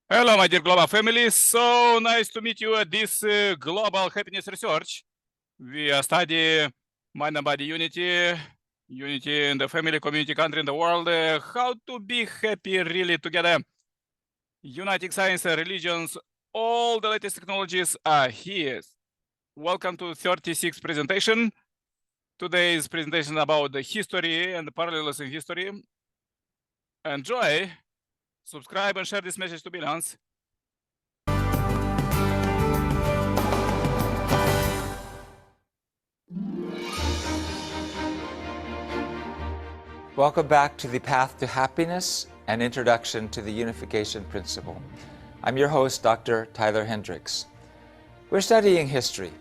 Hello, my dear Global family. So nice to meet you at this Global Happiness Research. We are studying mind and body unity, unity in the family, community, country, in the world, how to be happy really together. Uniting science and religions, all the latest technologies are here. Welcome to 36th presentation. Today's presentation about the history and the parallels in history. Enjoy, subscribe and share this message to billions. Welcome back to the Path to Happiness, an introduction to the unification principle. I'm your host, Dr. Tyler Hendricks. We're studying history,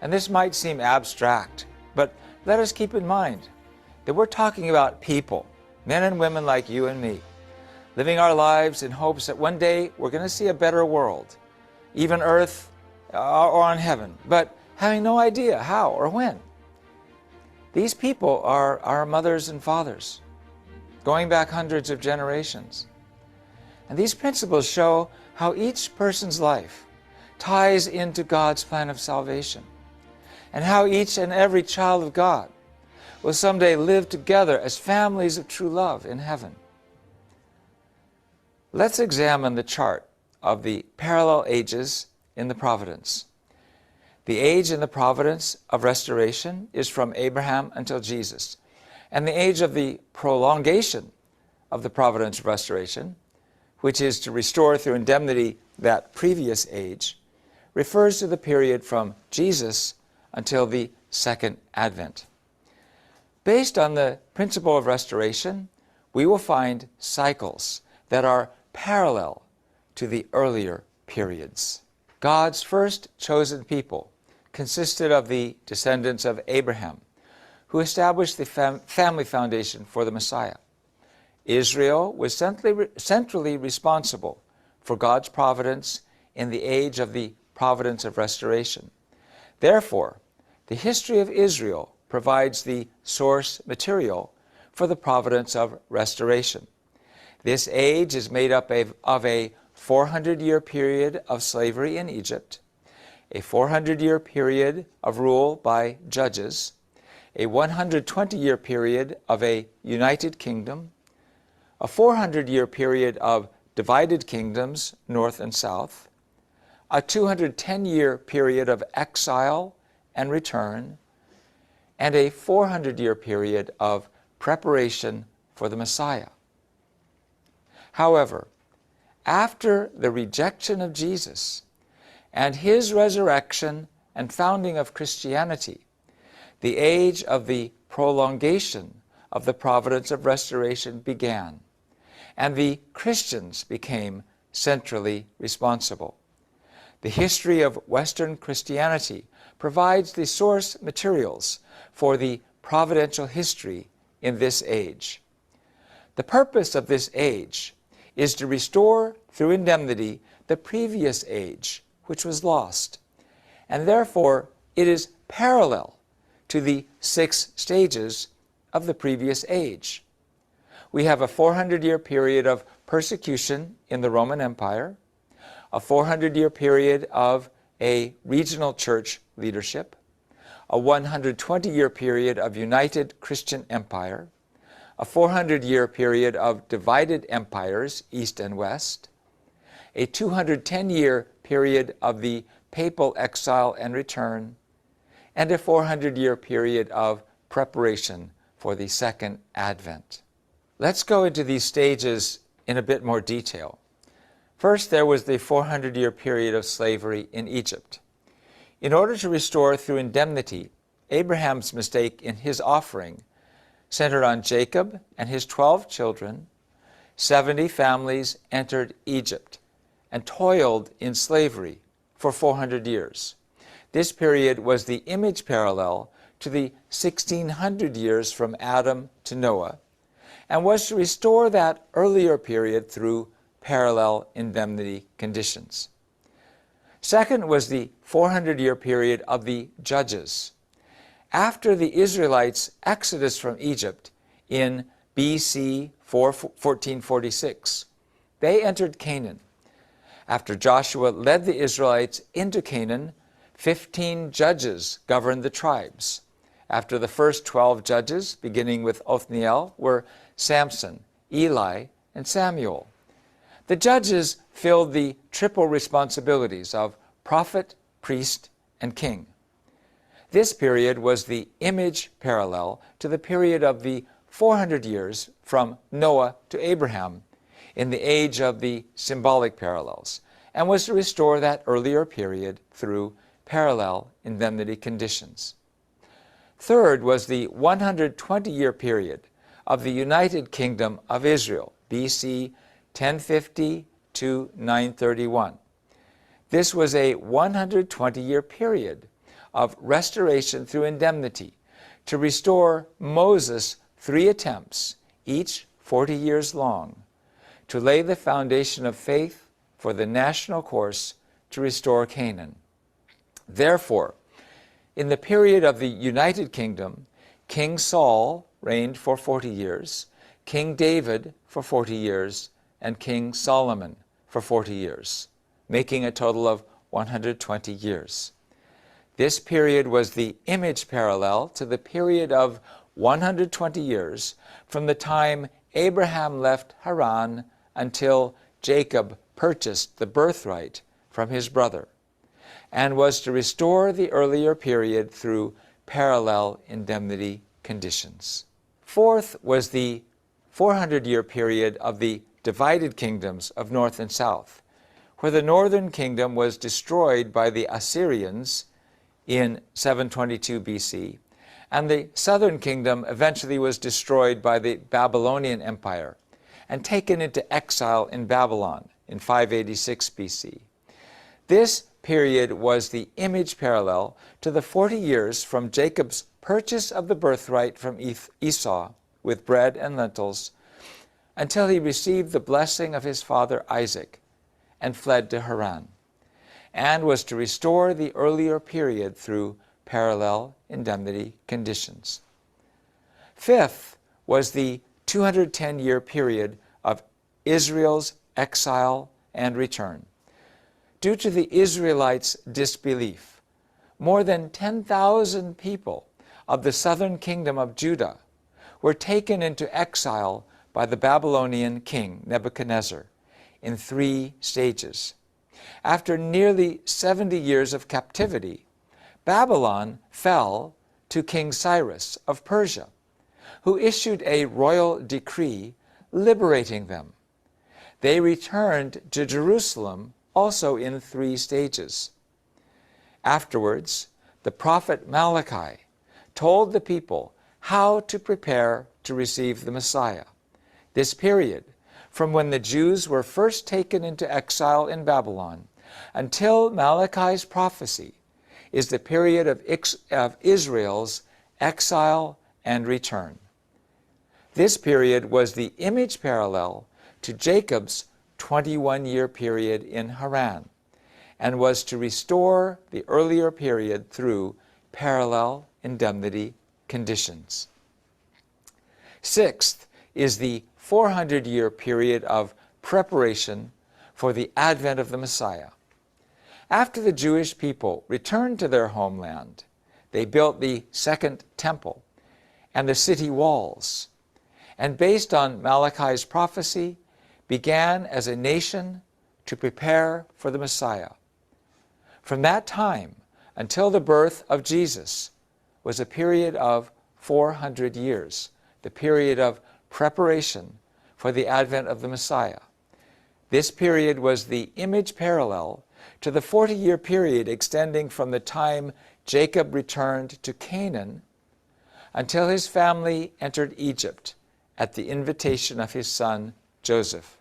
and this might seem abstract, but let us keep in mind that we're talking about people, men and women like you and me, living our lives in hopes that one day we're going to see a better world, even earth or on heaven, but having no idea how or when. These people are our mothers and fathers, going back hundreds of generations. And these principles show how each person's life ties into God's plan of salvation, and how each and every child of God will someday live together as families of true love in heaven. Let's examine the chart of the parallel ages in the providence. The age in the providence of restoration is from Abraham until Jesus, and the age of the prolongation of the providence of restoration, which is to restore through indemnity that previous age, refers to the period from Jesus until the second advent. Based on the principle of restoration, we will find cycles that are parallel to the earlier periods. God's first chosen people consisted of the descendants of Abraham, who established the family foundation for the Messiah. Israel was centrally responsible for God's providence in the age of the providence of restoration. Therefore, the history of Israel provides the source material for the providence of restoration. This age is made up of a 400-year period of slavery in Egypt, a 400-year period of rule by judges, a 120-year period of a united kingdom, a 400-year period of divided kingdoms, north and south, a 210-year period of exile and return, and a 400-year period of preparation for the Messiah. However, after the rejection of Jesus and his resurrection and founding of Christianity, the age of the prolongation of the providence of restoration began, and the Christians became centrally responsible. The history of Western Christianity provides the source materials for the providential history in this age. The purpose of this age is to restore through indemnity the previous age, which was lost, and therefore it is parallel to the 6 stages of the previous age. We have a 400-year period of persecution in the Roman Empire, a 400-year period of a regional church leadership, a 120-year period of united Christian empire, a 400-year period of divided empires, east and west, a 210-year period of the papal exile and return, and a 400-year period of preparation for the second advent. Let's go into these stages in a bit more detail. First, there was the 400-year period of slavery in Egypt. In order to restore through indemnity, Abraham's mistake in his offering centered on Jacob and his 12 children. 70 families entered Egypt and toiled in slavery for 400 years. This period was the image parallel to the 1600 years from Adam to Noah, and was to restore that earlier period through parallel indemnity conditions. Second was the 400-year period of the judges. After the Israelites' exodus from Egypt in BC 1446, they entered Canaan. After Joshua led the Israelites into Canaan, 15 judges governed the tribes. After the first 12 judges, beginning with Othniel, were Samson, Eli, and Samuel. The judges filled the triple responsibilities of prophet, priest, and king. This period was the image parallel to the period of the 400 years from Noah to Abraham in the age of the symbolic parallels, and was to restore that earlier period through parallel indemnity conditions. Third was the 120-year period of the United Kingdom of Israel, BC 1050 to 931. This was a 120-year period of restoration through indemnity to restore Moses' 3 attempts, each 40 years long, to lay the foundation of faith for the national course to restore Canaan. Therefore, in the period of the United Kingdom, King Saul reigned for 40 years, King David for 40 years, and King Solomon for 40 years, making a total of 120 years. This period was the image parallel to the period of 120 years from the time Abraham left Haran until Jacob purchased the birthright from his brother, and was to restore the earlier period through parallel indemnity conditions. Fourth was the 400-year period of the divided kingdoms of north and south, where the northern kingdom was destroyed by the Assyrians in 722 BC, and the southern kingdom eventually was destroyed by the Babylonian Empire and taken into exile in Babylon in 586 BC. This period was the image parallel to the 40 years from Jacob's purchase of the birthright from Esau with bread and lentils until he received the blessing of his father Isaac and fled to Haran, and was to restore the earlier period through parallel indemnity conditions. Fifth was the 210-year period of Israel's exile and return. Due to the Israelites' disbelief, more than 10,000 people of the southern kingdom of Judah were taken into exile by the Babylonian king Nebuchadnezzar in 3 stages. After nearly 70 years of captivity, Babylon fell to King Cyrus of Persia, who issued a royal decree liberating them. They returned to Jerusalem also in 3 stages. Afterwards, the prophet Malachi told the people how to prepare to receive the Messiah. This period, from when the Jews were first taken into exile in Babylon until Malachi's prophecy, is the period of Israel's exile and return. This period was the image parallel to Jacob's 21-year period in Haran, and was to restore the earlier period through parallel indemnity conditions. Sixth is the 400-year period of preparation for the advent of the Messiah. After the Jewish people returned to their homeland, they built the Second Temple and the city walls, and based on Malachi's prophecy, began as a nation to prepare for the Messiah. From that time until the birth of Jesus was a period of 400 years, the period of preparation for the advent of the Messiah. This period was the image parallel to the 40-year period extending from the time Jacob returned to Canaan until his family entered Egypt at the invitation of his son Joseph,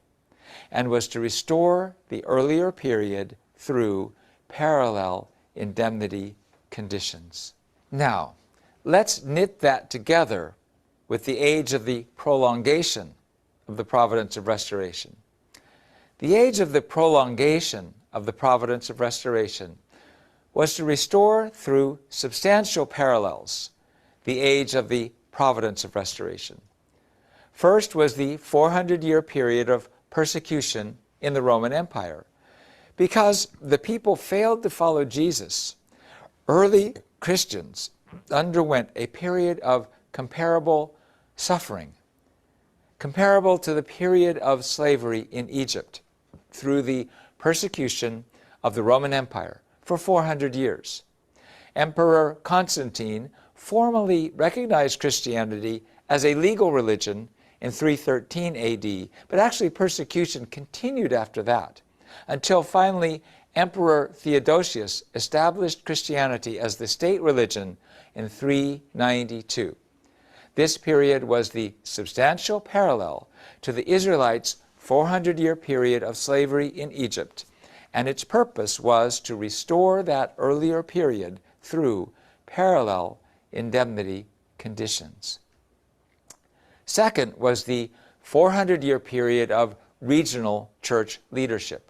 and was to restore the earlier period through parallel indemnity conditions. Now, let's knit that together with the age of the prolongation of the providence of restoration. The age of the prolongation of the providence of restoration was to restore through substantial parallels the age of the providence of restoration. First was the 400-year period of persecution in the Roman Empire, Because the people failed to follow Jesus, early Christians underwent a period of comparable suffering, comparable to the period of slavery in Egypt through the persecution of the Roman Empire for 400 years. Emperor Constantine formally recognized Christianity as a legal religion in 313 AD, but actually persecution continued after that, until finally Emperor Theodosius established Christianity as the state religion in 392. This period was the substantial parallel to the Israelites' 400-year period of slavery in Egypt, and its purpose was to restore that earlier period through parallel indemnity conditions. Second was the 400-year period of regional church leadership.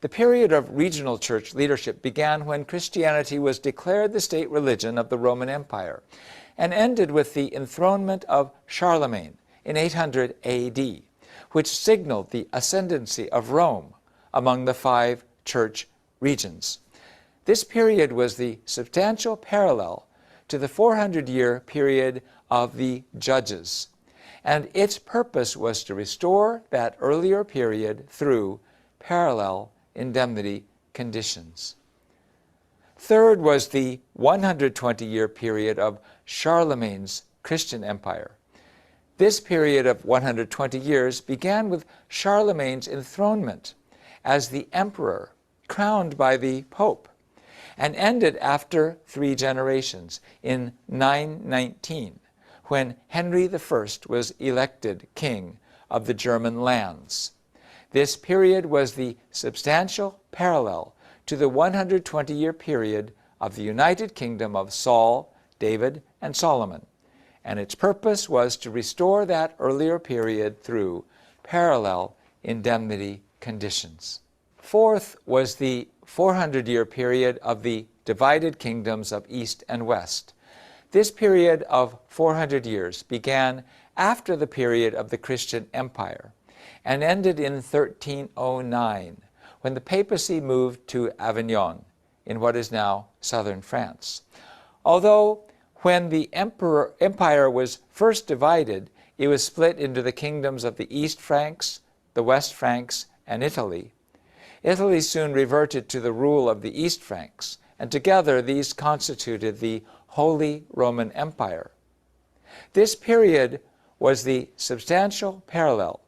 The period of regional church leadership began when Christianity was declared the state religion of the Roman Empire and ended with the enthronement of Charlemagne in 800 AD, which signaled the ascendancy of Rome among the 5 church regions. This period was the substantial parallel to the 400-year period of the Judges, and its purpose was to restore that earlier period through parallel indemnity conditions. Third was the 120-year period of Charlemagne's Christian Empire. This period of 120 years began with Charlemagne's enthronement as the emperor crowned by the Pope, and ended after 3 generations in 919, when Henry I was elected king of the German lands. This period was the substantial parallel to the 120-year period of the United Kingdom of Saul, David, and Solomon, and its purpose was to restore that earlier period through parallel indemnity conditions. Fourth was the 400-year period of the divided kingdoms of East and West. This period of 400 years began after the period of the Christian Empire and ended in 1309, when the papacy moved to Avignon, in what is now southern France. Although when the empire was first divided, it was split into the kingdoms of the East Franks, the West Franks, and Italy. Italy soon reverted to the rule of the East Franks, and together these constituted the Holy Roman Empire. This period was the substantial parallel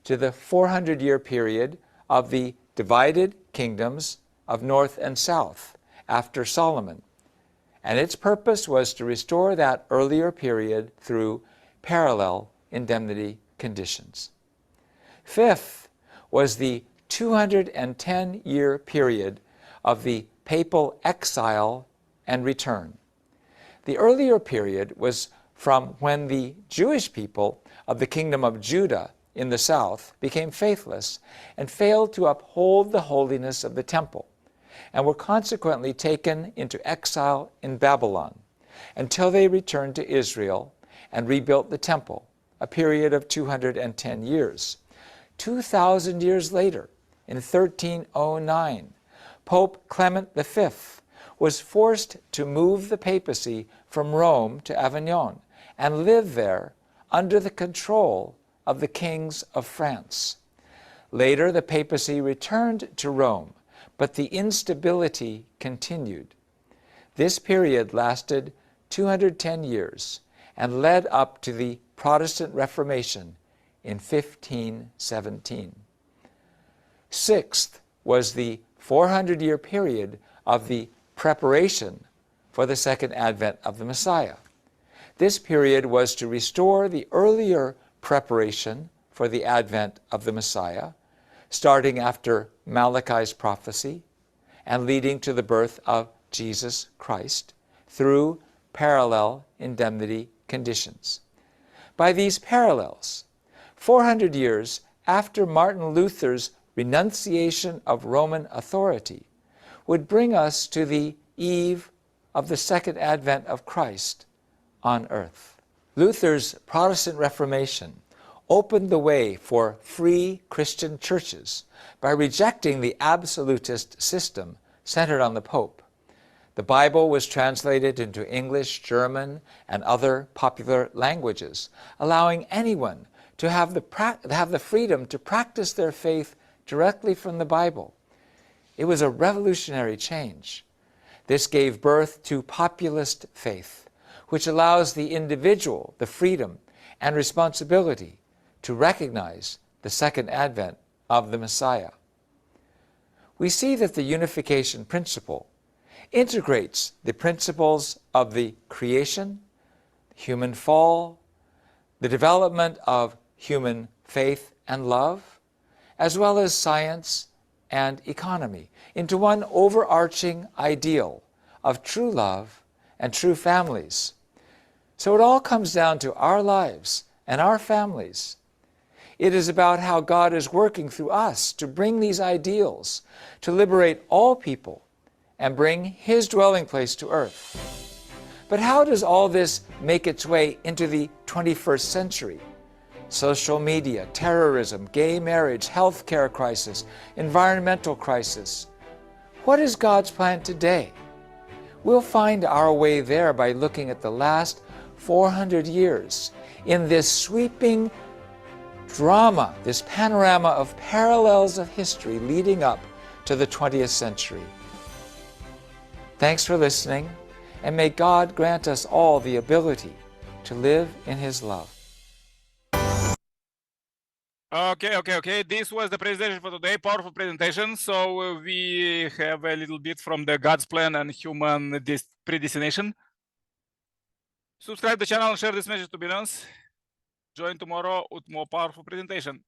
to the 400-year period of the divided kingdoms of North and South after Solomon, and its purpose was to restore that earlier period through parallel indemnity conditions. Fifth was the 210-year period of the papal exile and return. The earlier period was from when the Jewish people of the kingdom of Judah in the south became faithless and failed to uphold the holiness of the temple, and were consequently taken into exile in Babylon until they returned to Israel and rebuilt the temple, a period of 210 years. 2,000 years later, in 1309, Pope Clement V was forced to move the papacy from Rome to Avignon and live there under the control of the kings of France. Later, the papacy returned to Rome, but the instability continued. This period lasted 210 years and led up to the Protestant Reformation in 1517. Sixth was the 400-year period of the preparation for the second advent of the Messiah. This period was to restore the earlier preparation for the advent of the Messiah, starting after Malachi's prophecy and leading to the birth of Jesus Christ through parallel indemnity conditions. By these parallels, 400 years after Martin Luther's renunciation of Roman authority would bring us to the eve of the second advent of Christ on earth. Luther's Protestant Reformation opened the way for free Christian churches by rejecting the absolutist system centered on the Pope. The Bible was translated into English, German, and other popular languages, allowing anyone to have the freedom to practice their faith directly from the Bible. It was a revolutionary change. This gave birth to populist faith, which allows the individual the freedom and responsibility to recognize the second advent of the Messiah. We see that the unification principle integrates the principles of the creation, human fall, the development of human faith and love, as well as science and economy, into one overarching ideal of true love and true families. So it all comes down to our lives and our families. It is about how God is working through us to bring these ideals, to liberate all people, and bring His dwelling place to earth. But how does all this make its way into the 21st century? Social media, terrorism, gay marriage, healthcare crisis, environmental crisis. What is God's plan today? We'll find our way there by looking at the last 400 years in this sweeping drama, this panorama of parallels of history leading up to the 20th century. Thanks for listening, and may God grant us all the ability to live in His love. Okay. This was the presentation for today. Powerful presentation. So we have a little bit from the God's plan and human predestination. Subscribe the channel and share this message to billions. Join tomorrow with more powerful presentation.